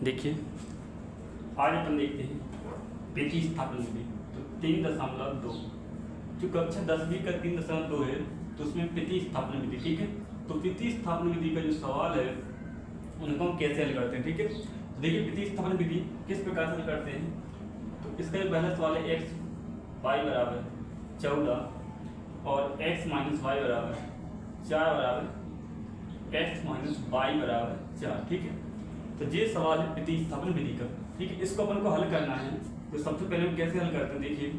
देखिए आज अपन देखते हैं प्रतिस्थापन विधि। तो 3.2 जो कक्षा 10वीं का 3.2 है तो उसमें प्रतिस्थापन विधि, ठीक है। तो प्रतिस्थापन विधि का जो सवाल है उनको हम कैसे हल करते हैं, ठीक है। तो देखिए प्रतिस्थापन विधि किस प्रकार से हल करते हैं। तो इसका जो पहला सवाल है x y बराबर 14 और x माइनस वाई बराबर 4 बराबर x माइनस वाई बराबर 4, ठीक है। तो ये सवाल है प्रतिस्थापन विधि का, ठीक है। इसको अपन को हल करना है तो सबसे पहले हम कैसे हल करते हैं देखिए।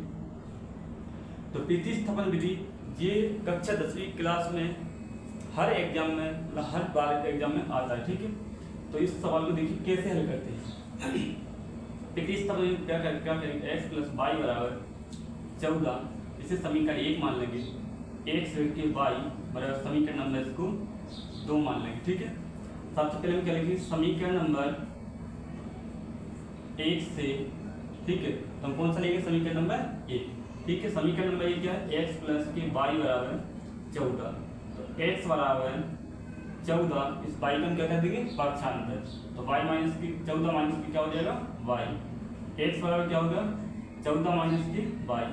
तो प्रतिस्थापन विधि ये कक्षा 10वीं क्लास में हर एग्जाम में मतलब हर बार एग्जाम में आता है, ठीक है। तो इस सवाल को देखिए कैसे हल करते हैं। प्रतिस्थापन में क्या करेंगे, x प्लस वाई बराबर 14, इसे समीकरण 1 मान लेंगे। x के y बराबर समीकरण नंबर इसको 2 मान लेंगे, ठीक है। सबसे पहले हम क्या लिखेंगे, समीकरण नंबर 1 से, ठीक है। तो हम कौन सा लेंगे, समीकरण नंबर 1, ठीक है। समीकरण नंबर 1 क्या है, x प्लस के y बराबर 14। तो x बराबर 14, इस y को हम क्या कर देंगे, पक्षांतर। तो y माइनस की 14 माइनस की क्या हो जाएगा, y। x बराबर क्या होगा, 14 माइनस की y।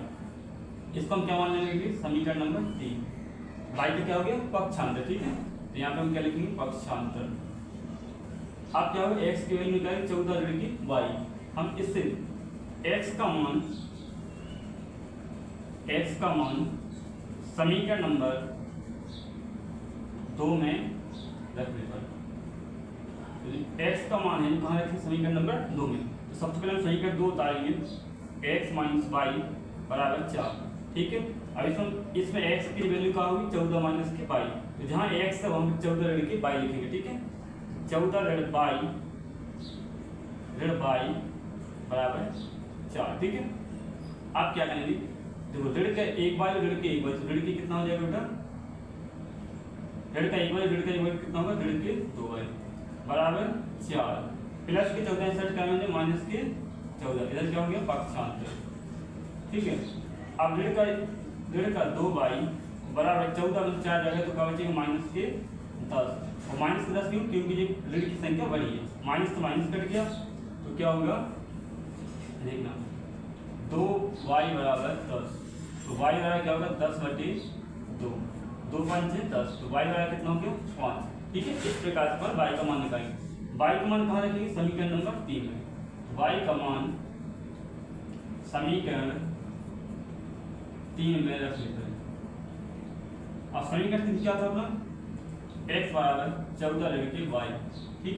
इसको हम क्या मान लेंगे, समीकरण नंबर 3। y का क्या हो गया, पक्षांतर, ठीक है। तो यहाँ पे हम क्या लिखेंगे, पक्षांतर। अब क्या होगा, x की वैल्यू निकालेंगे 14 ऋण की y। हम इससे x का मान समीकरण नंबर 2 में रखने पर, x का मान है कहाँ रखें, समीकरण नंबर 2 में। तो सबसे पहले हम समीकरण 2 उतारेंगे, x माइनस वाई बराबर 4, ठीक है। अब इसमें x की वैल्यू क्या होगी, 14 माइनस के वाई। तो जहाँ x है हम 14 ऋण के वाई लिखेंगे, ठीक है। 14 ऋण वाई बराबर 4, ठीक है। अब क्या करेंगे, देखो ऋण का एक बार ऋण के एक बार, ऋण के कितना हो जाएगा बेटा, ऋण का एक बार कितना होगा, ऋण के 2 बार बराबर 4 प्लस के 14 इधर क्या होंगे, माइनस के 14, इधर क्या हो गया, पक्षांतर, ठीक है। अब ऋण का 2 बाई बराबर 14 में 4 जाएगा तो क्या बचेगा, माइनस के 10। और माइनस के 10 क्यों, क्योंकि ये ऋण की संख्या बड़ी है, माइनस तो माइनस कट गया तो क्या होगा, देखना 2y बराबर 10। तो y बराबर क्या होगा, 10/2, 2 5 से 10, तो y बराबर कितना हो गया, 5, ठीक है। इस प्रकार से y का मान निकालेंगे। y का मान कहाँ रखेंगे, समीकरण नंबर 3 में। y का मान समीकरण 3 में रख लेते हैं। अब समीकरण 3 क्या था अपना, x बराबर 14 ऋण के y, ठीक।